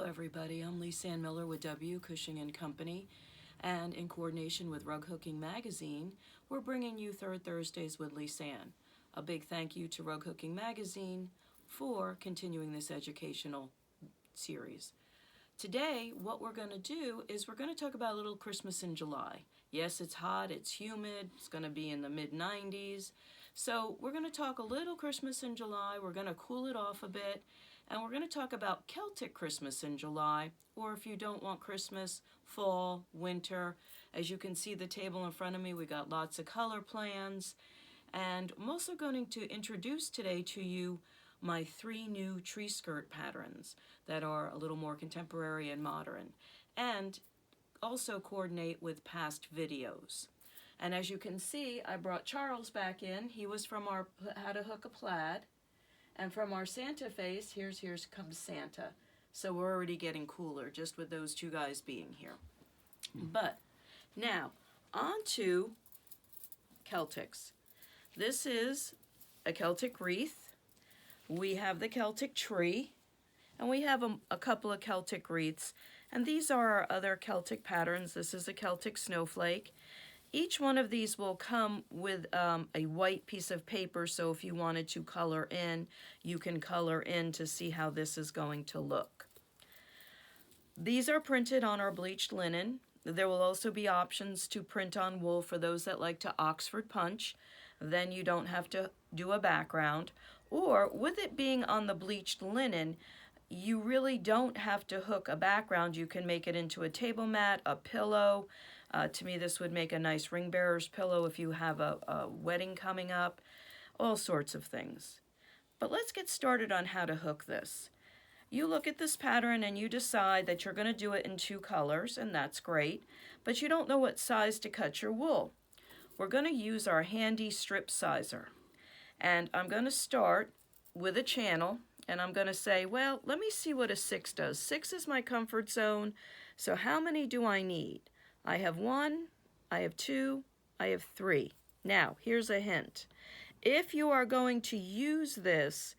Hello everybody, I'm Lisanne Miller with W, Cushing and Company, and in coordination with Rug Hooking Magazine, we're bringing you Third Thursdays with Lisanne. A big thank you to Rug Hooking Magazine for continuing this educational series. Today, what we're going to do is we're going to talk about a little Christmas in July. Yes, it's hot, it's humid, it's going to be in the mid-90s. So we're going to talk a little Christmas in July, we're going to cool it off a bit, and we're going to talk about Celtic Christmas in July, or if you don't want Christmas, fall, winter. As you can see the table in front of me, we got lots of color plans. And I'm also going to introduce today to you my 3 new tree skirt patterns that are a little more contemporary and modern, and also coordinate with past videos. And as you can see, I brought Charles back in. He was from our How to Hook a Plaid. And from our Santa face, here comes Santa. So we're already getting cooler just with those 2 guys being here. But now, on to Celtics. This is a Celtic wreath. We have the Celtic tree, and we have a couple of Celtic wreaths. And these are our other Celtic patterns. This is a Celtic snowflake. Each one of these will come with a white piece of paper, so if you wanted to color in, you can color in to see how this is going to look. These are printed on our bleached linen. There will also be options to print on wool for those that like to Oxford punch. Then you don't have to do a background. Or with it being on the bleached linen, you really don't have to hook a background. You can make it into a table mat, a pillow. To me, this would make a nice ring bearer's pillow if you have a wedding coming up, all sorts of things. But let's get started on how to hook this. You look at this pattern and you decide that you're going to do it in 2 colors, and that's great, but you don't know what size to cut your wool. We're going to use our handy strip sizer, and I'm going to start with a channel, and I'm going to say, well, let me see what a 6 does. 6 is my comfort zone, so how many do I need? I have 1, I have 2, I have 3. Now, here's a hint. If you are going to use this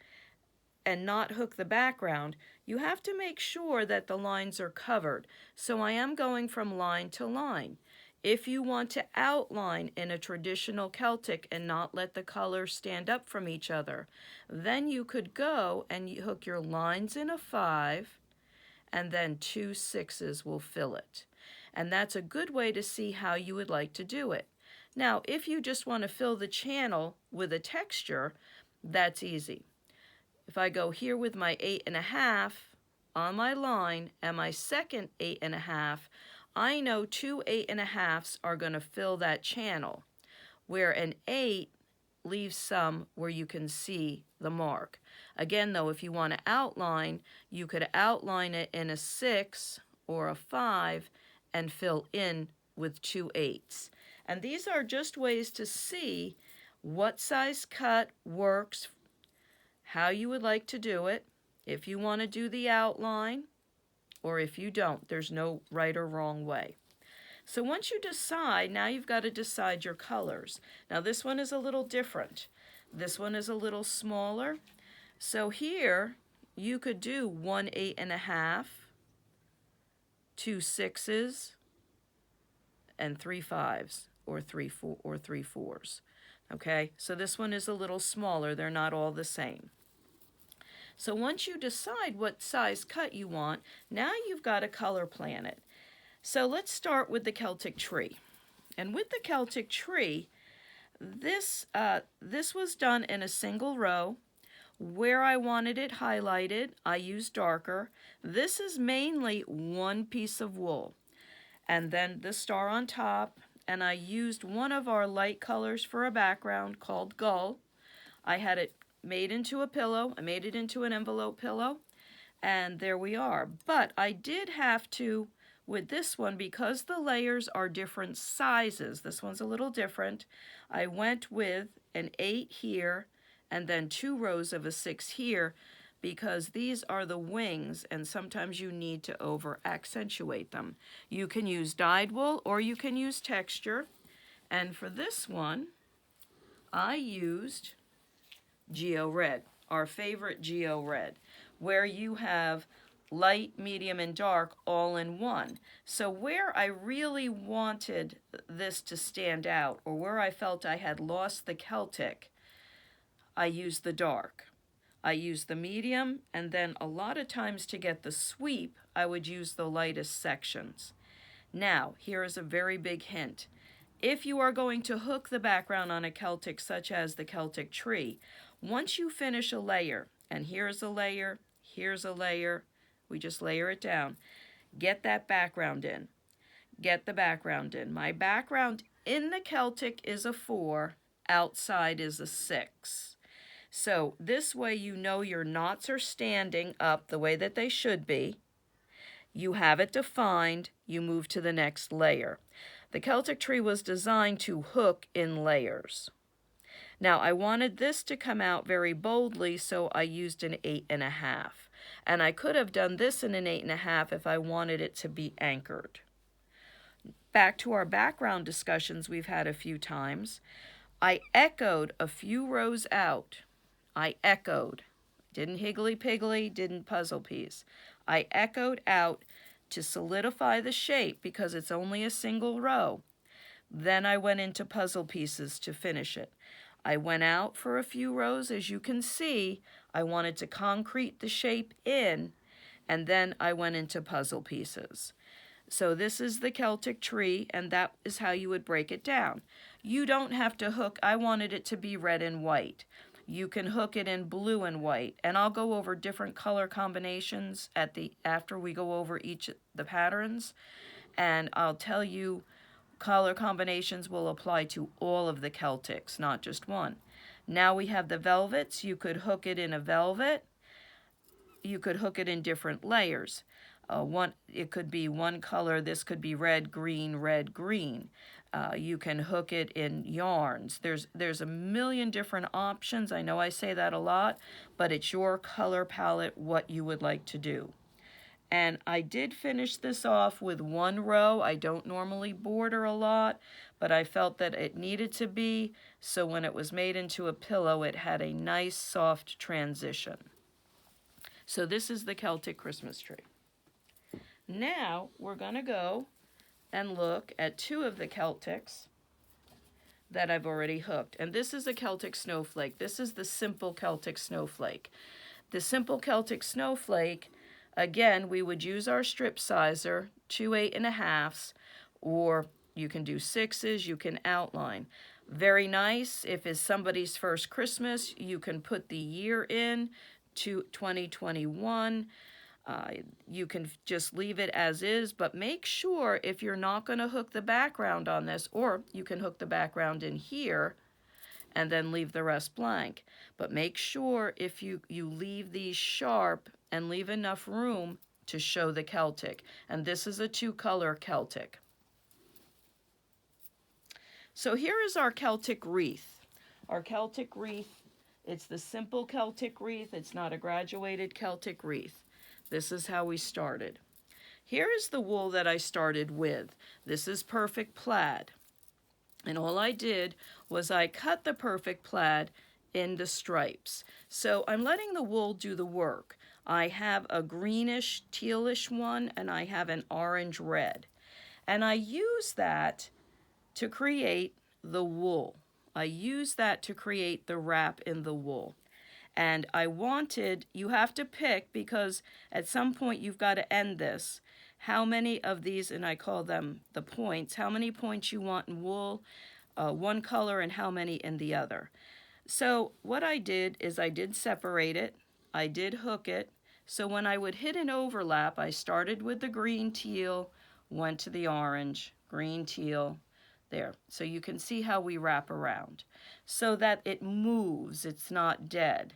and not hook the background, you have to make sure that the lines are covered. So I am going from line to line. If you want to outline in a traditional Celtic and not let the colors stand up from each other, then you could go and you hook your lines in a 5, and then 2 6s will fill it. And that's a good way to see how you would like to do it. Now, if you just want to fill the channel with a texture, that's easy. If I go here with my 8.5 on my line and my second 8.5, I know 2 8.5s are going to fill that channel, where an 8 leaves some where you can see the mark. Again, though, if you want to outline, you could outline it in a 6 or a 5 and fill in with 2 8s. And these are just ways to see what size cut works, how you would like to do it, if you want to do the outline, or if you don't. There's no right or wrong way. So once you decide, now you've got to decide your colors. Now this one is a little different. This one is a little smaller. So here you could do 1 8.5, 2 6s, and 3 5s, or 3 4s. Okay, so this one is a little smaller. They're not all the same. So once you decide what size cut you want, now you've got to color plan it. So let's start with the Celtic tree. And with the Celtic tree, this was done in a single row. Where I wanted it highlighted, I used darker. This is mainly 1 piece of wool. And then the star on top, and I used one of our light colors for a background called Gull. I had it made into a pillow. I made it into an envelope pillow, and there we are. But I did have to, with this one, because the layers are different sizes, this one's a little different, I went with an 8 here and then 2 rows of a 6 here, because these are the wings and sometimes you need to over accentuate them. You can use dyed wool or you can use texture. And for this one, I used Geo Red, our favorite Geo Red, where you have light, medium, and dark all in one. So where I really wanted this to stand out, or where I felt I had lost the Celtic, I used the dark. I used the medium, and then a lot of times to get the sweep, I would use the lightest sections. Now, here is a very big hint. If you are going to hook the background on a Celtic such as the Celtic Tree, once you finish a layer, and here's a layer, we just layer it down, get that background in. Get the background in. My background in the Celtic is a 4, outside is a 6. So this way you know your knots are standing up the way that they should be. You have it defined, you move to the next layer. The Celtic Tree was designed to hook in layers. Now I wanted this to come out very boldly, so I used an 8.5. And I could have done this in an 8.5 if I wanted it to be anchored. Back to our background discussions we've had a few times. I echoed a few rows out. I echoed. Didn't higgly-piggly, didn't puzzle piece. I echoed out to solidify the shape because it's only a single row. Then I went into puzzle pieces to finish it. I went out for a few rows. As you can see, I wanted to concrete the shape in, and then I went into puzzle pieces. So this is the Celtic Tree, and that is how you would break it down. You don't have to hook. I wanted it to be red and white. You can hook it in blue and white, and I'll go over different color combinations after we go over each of the patterns, and I'll tell you color combinations will apply to all of the Celtics, not just one. Now we have the velvets. You could hook it in a velvet. You could hook it in different layers. It could be one color. This could be red, green, red, green. You can hook it in yarns. There's a million different options. I know I say that a lot, but it's your color palette, what you would like to do. And I did finish this off with one row. I don't normally border a lot, but I felt that it needed to be, so when it was made into a pillow, it had a nice soft transition. So this is the Celtic Christmas tree. Now we're going to go and look at 2 of the Celtics that I've already hooked. And this is a Celtic Snowflake. This is the simple Celtic Snowflake. The simple Celtic Snowflake, again, we would use our strip sizer, 2 8.5s, or you can do 6s, you can outline. Very nice. If it's somebody's first Christmas, you can put the year in to 2021. You can just leave it as is, but make sure if you're not going to hook the background on this, or you can hook the background in here and then leave the rest blank. But make sure if you leave these sharp and leave enough room to show the Celtic. And this is a 2-color Celtic. So here is our Celtic wreath. Our Celtic wreath, it's the simple Celtic wreath. It's not a graduated Celtic wreath. This is how we started. Here is the wool that I started with. This is perfect plaid. And all I did was I cut the perfect plaid into stripes. So I'm letting the wool do the work. I have a greenish, tealish one, and I have an orange red. And I use that to create the wool. I use that to create the wrap in the wool. And I wanted, you have to pick, because at some point you've got to end this, how many of these, and I call them the points, how many points you want in wool, one color, and how many in the other. So what I did is I did separate it, I did hook it, so when I would hit an overlap, I started with the green teal, went to the orange, green teal, there. So you can see how we wrap around, so that it moves, it's not dead.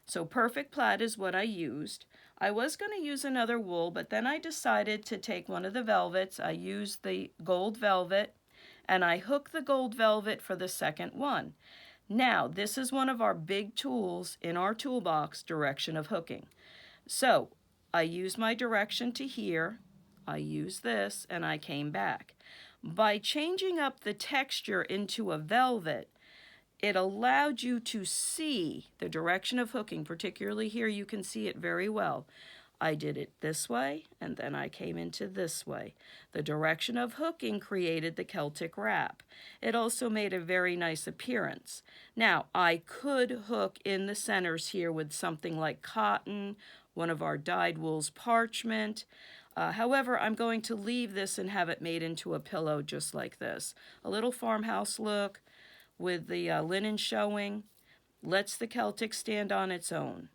So perfect plaid is what I used. I was going to use another wool, but then I decided to take one of the velvets. I used the gold velvet, and I hooked the gold velvet for the second one. Now, this is one of our big tools in our toolbox, direction of hooking. So I used my direction to here, I used this, and I came back. By changing up the texture into a velvet, it allowed you to see the direction of hooking, particularly here you can see it very well. I did it this way, and then I came into this way. The direction of hooking created the Celtic wrap. It also made a very nice appearance. Now, I could hook in the centers here with something like cotton, one of our dyed wools parchment. However, I'm going to leave this and have it made into a pillow just like this. A little farmhouse look with the linen showing lets the Celtic stand on its own.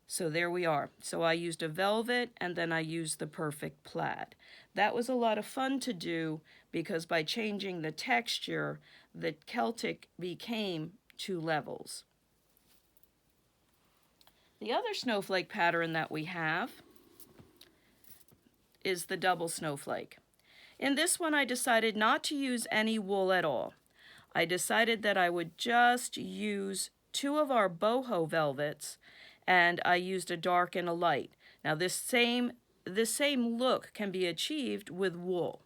So there we are. So I used a velvet and then I used the perfect plaid. That was a lot of fun to do because by changing the texture, the Celtic became two levels. The other snowflake pattern that we have is the double snowflake. In this one, I decided not to use any wool at all. I decided that I would just use two of our boho velvets, and I used a dark and a light. Now this same look can be achieved with wool.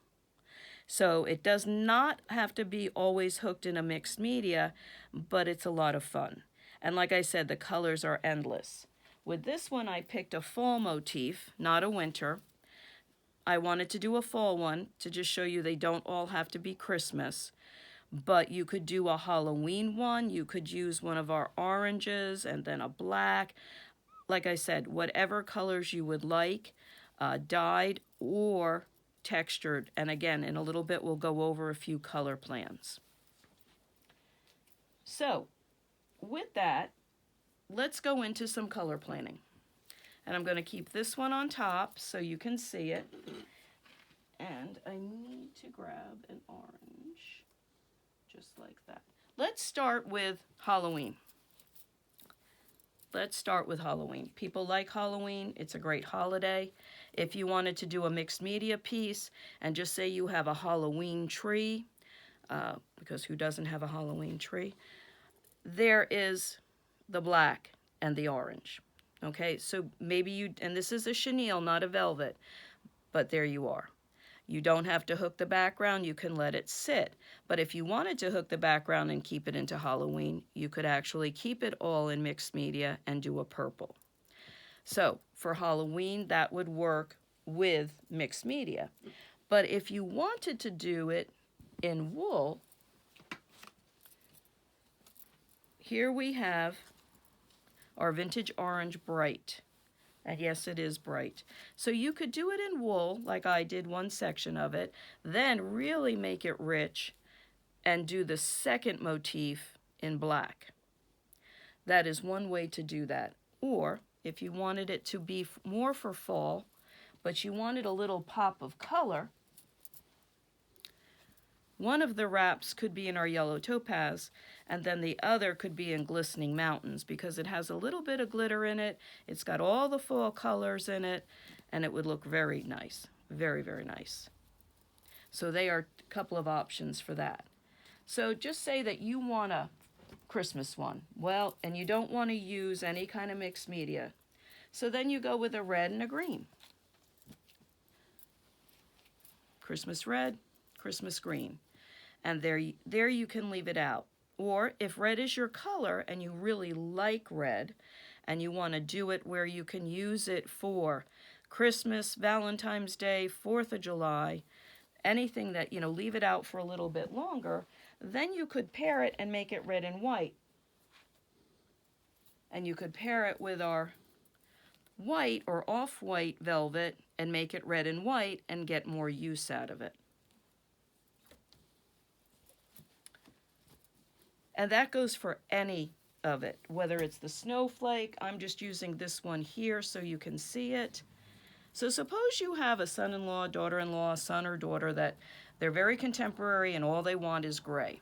So it does not have to be always hooked in a mixed media, but it's a lot of fun. And like I said, the colors are endless. With this one, I picked a fall motif, not a winter. I wanted to do a fall one to just show you they don't all have to be Christmas. But you could do a Halloween one. You could use one of our oranges and then a black. Like I said, whatever colors you would like, dyed or textured. And again, in a little bit, we'll go over a few color plans. So with that, let's go into some color planning. And I'm going to keep this one on top so you can see it. And I need to grab an orange, just like that. Let's start with Halloween. Let's start with Halloween. People like Halloween. It's a great holiday. If you wanted to do a mixed media piece and just say you have a Halloween tree, because who doesn't have a Halloween tree? There is the black and the orange. Okay, so maybe you, and this is a chenille, not a velvet, but there you are. You don't have to hook the background, you can let it sit. But if you wanted to hook the background and keep it into Halloween, you could actually keep it all in mixed media and do a purple. So for Halloween, that would work with mixed media. But if you wanted to do it in wool, here we have our vintage orange bright. And yes, it is bright. So you could do it in wool, like I did one section of it, then really make it rich and do the second motif in black. That is one way to do that. Or if you wanted it to be more for fall, but you wanted a little pop of color, one of the wraps could be in our yellow topaz, and then the other could be in glistening mountains because it has a little bit of glitter in it. It's got all the fall colors in it, and it would look very nice. Very, very nice. So they are a couple of options for that. So just say that you want a Christmas one. Well, and you don't want to use any kind of mixed media. So then you go with a red and a green. Christmas red, Christmas green. And there you can leave it out. Or if red is your color and you really like red and you want to do it where you can use it for Christmas, Valentine's Day, 4th of July, anything that, leave it out for a little bit longer, then you could pair it and make it red and white. And you could pair it with our white or off-white velvet and make it red and white and get more use out of it. And that goes for any of it, whether it's the snowflake. I'm just using this one here so you can see it. So suppose you have a son-in-law, daughter-in-law, son or daughter that they're very contemporary and all they want is gray.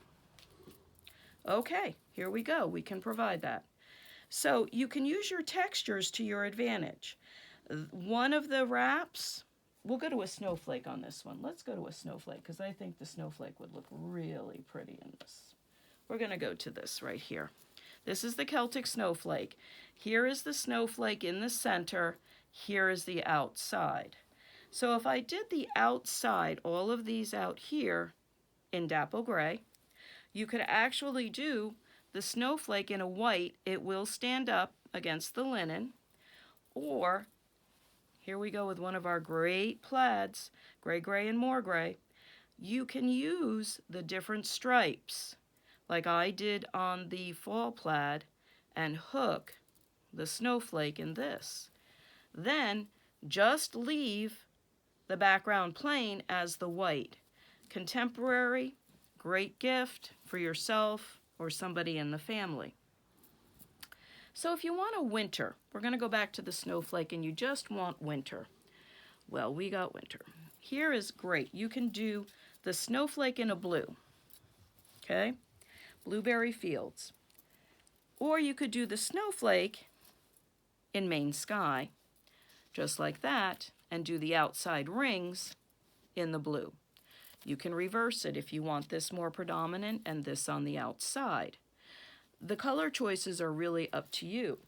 Okay, here we go. We can provide that. So you can use your textures to your advantage. One of the wraps, we'll go to a snowflake on this one. Let's go to a snowflake because I think the snowflake would look really pretty in this. We're going to go to this right here. This is the Celtic Snowflake. Here is the snowflake in the center. Here is the outside. So if I did the outside, all of these out here in dapple gray, you could actually do the snowflake in a white. It will stand up against the linen. Or here we go with one of our great plaids, gray, gray, and more gray. You can use the different stripes, like I did on the fall plaid, and hook the snowflake in this. Then just leave the background plain as the white. Contemporary, great gift for yourself or somebody in the family. So if you want a winter, we're going to go back to the snowflake and you just want winter. Well, we got winter. Here is great. You can do the snowflake in a blue, okay? Blueberry fields. Or you could do the snowflake in Maine sky, just like that, and do the outside rings in the blue. You can reverse it if you want this more predominant and this on the outside. The color choices are really up to you.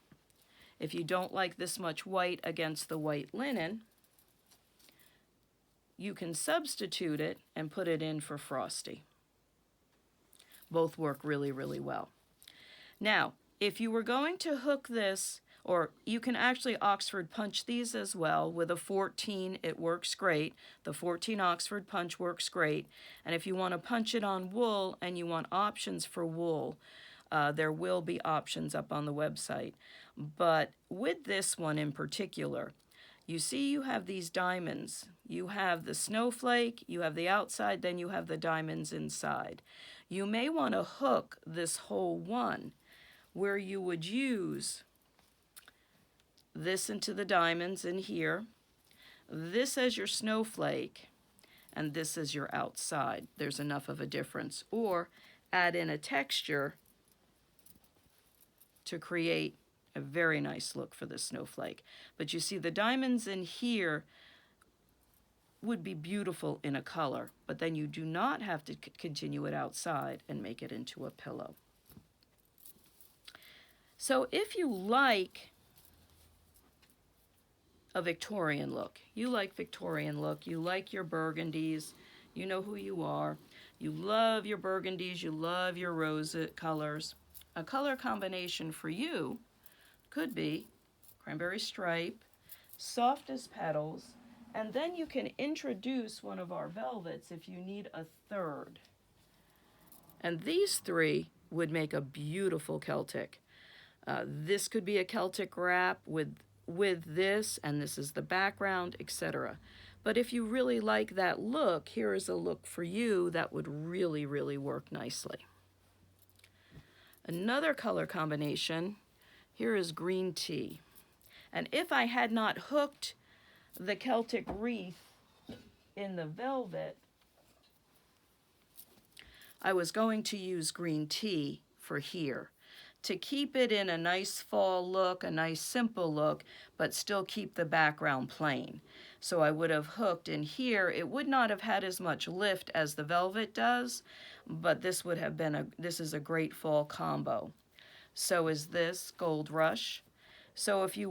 If you don't like this much white against the white linen, you can substitute it and put it in for frosty. Both work really, really well. Now, if you were going to hook this, or you can actually Oxford punch these as well. With a 14, it works great. The 14 Oxford punch works great. And if you want to punch it on wool and you want options for wool, there will be options up on the website. But with this one in particular, you see you have these diamonds. You have the snowflake, you have the outside, then you have the diamonds inside. You may want to hook this whole one where you would use this into the diamonds in here, this as your snowflake, and this as your outside. There's enough of a difference. Or add in a texture to create a very nice look for the snowflake. But you see the diamonds in here would be beautiful in a color, but then you do not have to continue it outside and make it into a pillow. So if you like a Victorian look, you like your burgundies, you know who you are, you love your burgundies, you love your rose colors, a color combination for you could be cranberry stripe, soft as petals, and then you can introduce one of our velvets if you need a third. And these three would make a beautiful Celtic. This could be a Celtic wrap with this, and this is the background, etc. But if you really like that look, here is a look for you that would really, really work nicely. Another color combination, here is green tea. And if I had not hooked the Celtic wreath in the velvet, I was going to use green tea for here to keep it in a nice fall look, a nice simple look, but still keep the background plain. So I would have hooked in here. It would not have had as much lift as the velvet does, but this would have been this is a great fall combo. So is this Gold Rush. So if you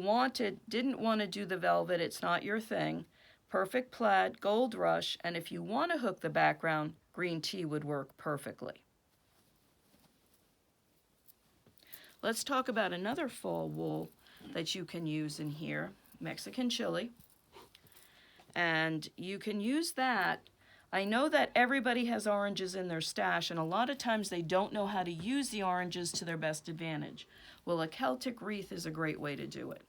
didn't want to do the velvet, it's not your thing, perfect plaid, Gold Rush, and if you want to hook the background, green tea would work perfectly. Let's talk about another fall wool that you can use in here, Mexican chili. And you can use that. I know that everybody has oranges in their stash, and a lot of times they don't know how to use the oranges to their best advantage. Well, a Celtic wreath is a great way to do it.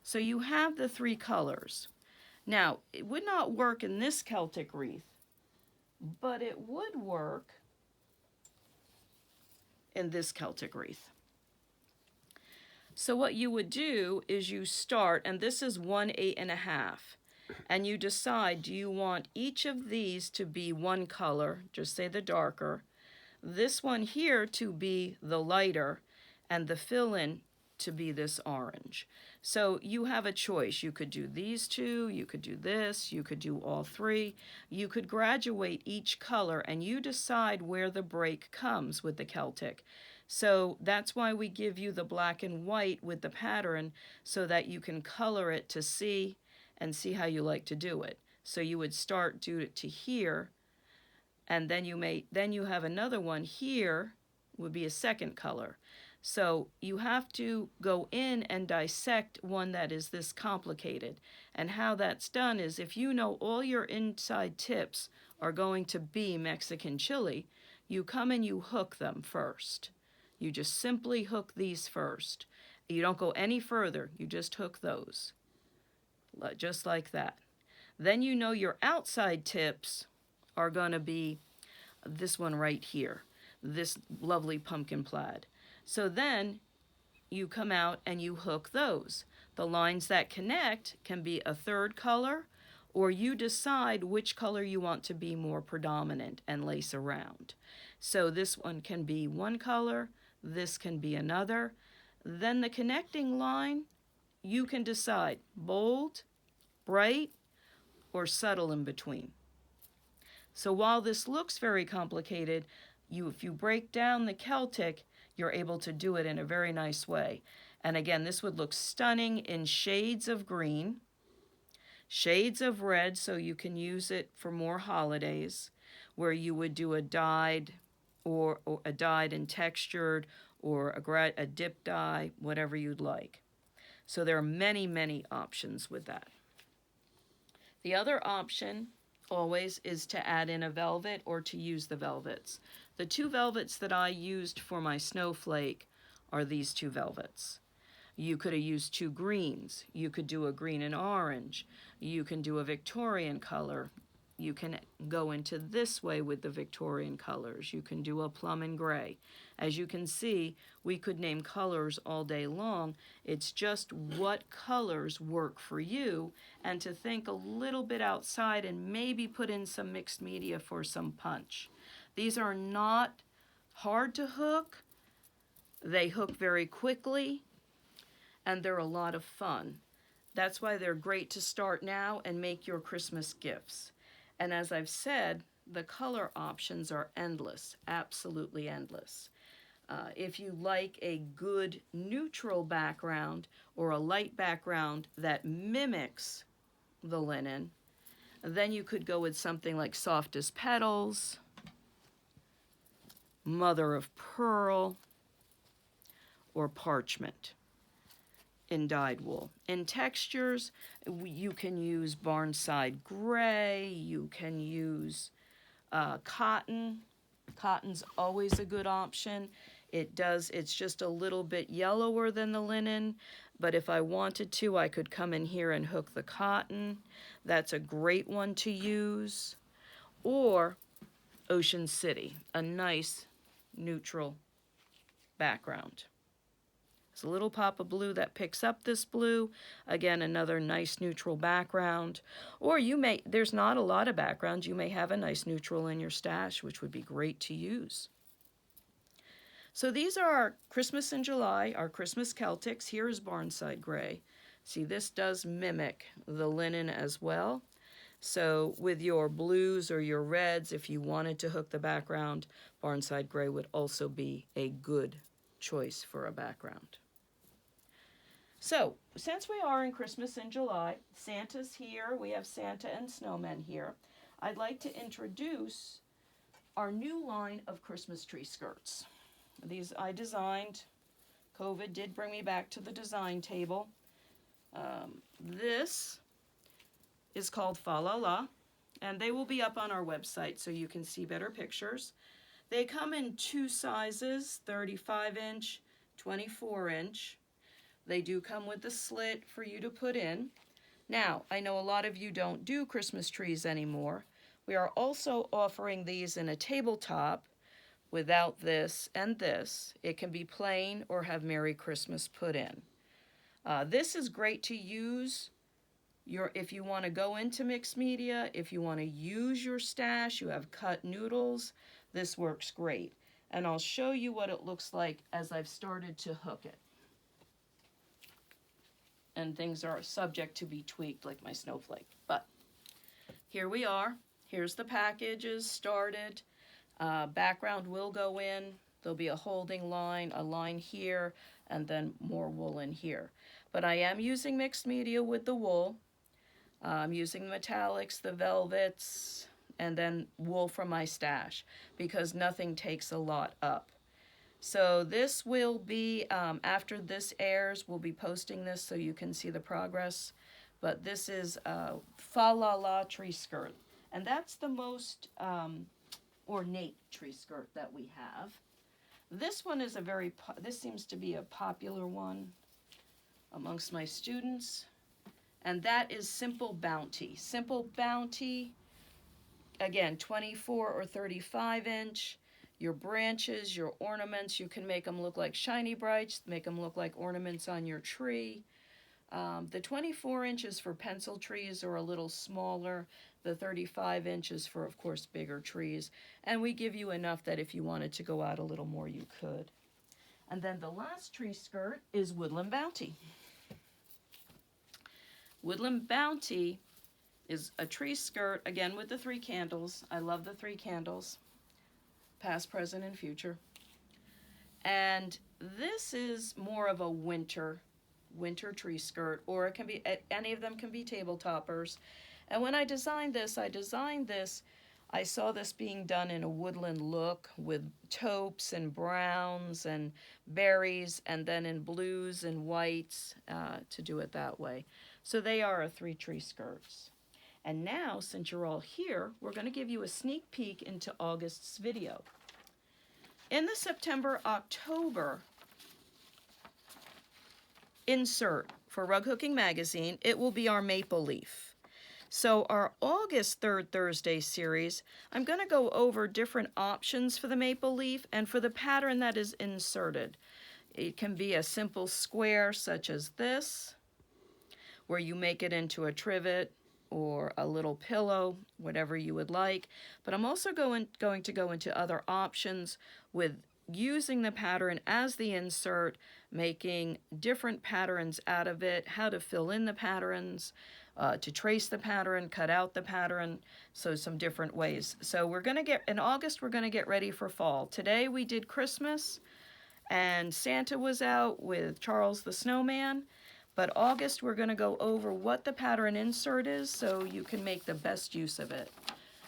So you have the three colors. Now, it would not work in this Celtic wreath, but it would work in this Celtic wreath. So what you would do is you start, and this is 1 8.5, and you decide, do you want each of these to be one color, just say the darker, this one here to be the lighter, and the fill-in to be this orange. So you have a choice. You could do these two, you could do this, you could do all three. You could graduate each color, and you decide where the break comes with the Celtic. So that's why we give you the black and white with the pattern, so that you can color it to see and see how you like to do it. So you would do it to here, and then you have another one here, would be a second color. So you have to go in and dissect one that is this complicated. And how that's done is if you know all your inside tips are going to be Mexican chili, you come and you hook them first. You just simply hook these first. You don't go any further. You just hook those, just like that. Then you know your outside tips are going to be this one right here, this lovely pumpkin plaid. So then you come out and you hook those. The lines that connect can be a third color, or you decide which color you want to be more predominant and lace around. So this one can be one color, this can be another. Then the connecting line, you can decide bold, bright, or subtle in between. So while this looks very complicated, if you break down the Celtic, you're able to do it in a very nice way. And again, this would look stunning in shades of green, shades of red, so you can use it for more holidays, where you would do a dyed or a dyed and textured or a dip dye, whatever you'd like. So there are many, many options with that. The other option always is to add in a velvet or to use the velvets. The two velvets that I used for my snowflake are these two velvets. You could have used two greens. You could do a green and orange. You can do a Victorian color. You can go into this way with the Victorian colors. You can do a plum and gray. As you can see, we could name colors all day long. It's just what colors work for you, and to think a little bit outside and maybe put in some mixed media for some punch. These are not hard to hook. They hook very quickly, and they're a lot of fun. That's why they're great to start now and make your Christmas gifts. And as I've said, the color options are endless, absolutely endless. If you like a good neutral background or a light background that mimics the linen, then you could go with something like Softest Petals, Mother of Pearl, or Parchment in dyed wool. In textures, you can use Barnside Gray, you can use cotton. Cotton's always a good option. It's just a little bit yellower than the linen, but if I wanted to, I could come in here and hook the cotton. That's a great one to use. Or Ocean City, a nice neutral background. It's a little pop of blue that picks up this blue. Again, another nice neutral background. Or there's not a lot of backgrounds. You may have a nice neutral in your stash, which would be great to use. So these are our Christmas in July, our Christmas Celtics. Here is Barnside Gray. See, this does mimic the linen as well. So with your blues or your reds, if you wanted to hook the background, Barnside Gray would also be a good choice for a background. So, since we are in Christmas in July, Santa's here, we have Santa and snowmen here, I'd like to introduce our new line of Christmas tree skirts. These I designed. COVID did bring me back to the design table. This is called Fa La La, and they will be up on our website so you can see better pictures. They come in two sizes, 35-inch, 24-inch. They do come with the slit for you to put in. Now, I know a lot of you don't do Christmas trees anymore. We are also offering these in a tabletop without this and this. It can be plain or have Merry Christmas put in. This is great to use if you want to go into mixed media, if you want to use your stash, you have cut noodles, this works great. And I'll show you what it looks like as I've started to hook it. And things are subject to be tweaked like my snowflake. But here we are. Here's the packages started. Background will go in. There'll be a holding line, a line here, and then more wool in here. But I am using mixed media with the wool. I'm using the metallics, the velvets, and then wool from my stash because nothing takes a lot up. So this will be, after this airs, we'll be posting this so you can see the progress. But this is Fa La La tree skirt. And that's the most ornate tree skirt that we have. This one is this seems to be a popular one amongst my students. And that is Simple Bounty. Simple Bounty, again, 24 or 35 inch. Your branches, your ornaments, you can make them look like shiny brights, make them look like ornaments on your tree. The 24 inches for pencil trees or a little smaller. The 35 inches for, of course, bigger trees. And we give you enough that if you wanted to go out a little more, you could. And then the last tree skirt is Woodland Bounty. Woodland Bounty is a tree skirt, again with the 3 candles. I love the 3 candles. Past, present, and future. And this is more of a winter tree skirt, or it can be, any of them can be table toppers. And when I designed this, I saw this being done in a woodland look with taupes and browns and berries, and then in blues and whites to do it that way. So they are 3 tree skirts. And now, since you're all here, we're going to give you a sneak peek into August's video. In the September-October insert for Rug Hooking Magazine, it will be our maple leaf. So our August 3rd Thursday series, I'm going to go over different options for the maple leaf and for the pattern that is inserted. It can be a simple square such as this, where you make it into a trivet or a little pillow, whatever you would like. But I'm also going to go into other options with using the pattern as the insert, making different patterns out of it, how to fill in the patterns, to trace the pattern, cut out the pattern, so some different ways. So we're going to get, in August, we're going to get ready for fall. Today we did Christmas, and Santa was out with Charles the Snowman. But August, we're going to go over what the pattern insert is so you can make the best use of it.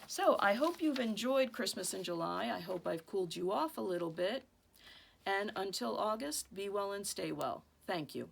So I hope you've enjoyed Christmas in July. I hope I've cooled you off a little bit. And until August, be well and stay well. Thank you.